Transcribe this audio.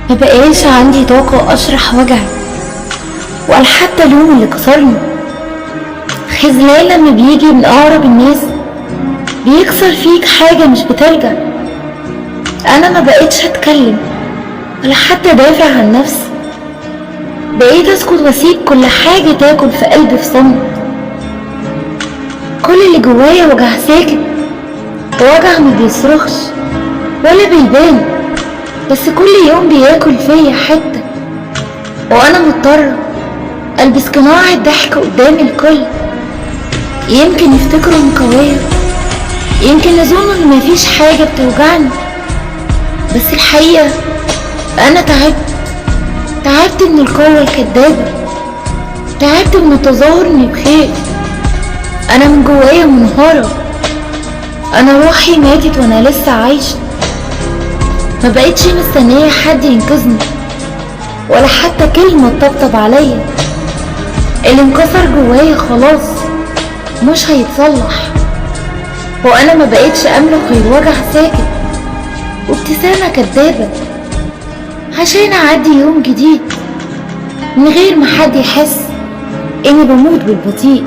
مبقاش عندي طاقة اشرح وجعي ولا حتى لوم اللي كسرني. خذلان لما بيجي من اقرب الناس بيكسر فيك حاجة مش بترجع. انا ما بقيتش اتكلم ولا حتى دافع عن نفسي، بقيت اسكت واسيب كل حاجة تاكل في قلبي في صمت. كل اللي جوايا وجع ساكت، وجع ما بيصرخش ولا بيبان، بس كل يوم بياكل فيا حتة، وانا مضطرة البس قناع الضحك قدام الكل. يمكن يفتكروا اني قوية، يمكن يظنوا ان مفيش حاجة بتوجعني، بس الحقيقة انا تعبت من القوة الكدابة، تعبت من التظاهر اني بخير. انا من جوايا منهارة، انا روحي ماتت وانا لسه عايشة. ما بقيتش مستنية حد ينقذني ولا حتى كلمة تطبطب عليا. اللي انكسر جوايا خلاص مش هيتصلح، وانا ما بقيتش املك غير وجع ساكت وابتسامة كدابة عشان اعدي يوم جديد من غير ما حد يحس اني بموت بالبطيء.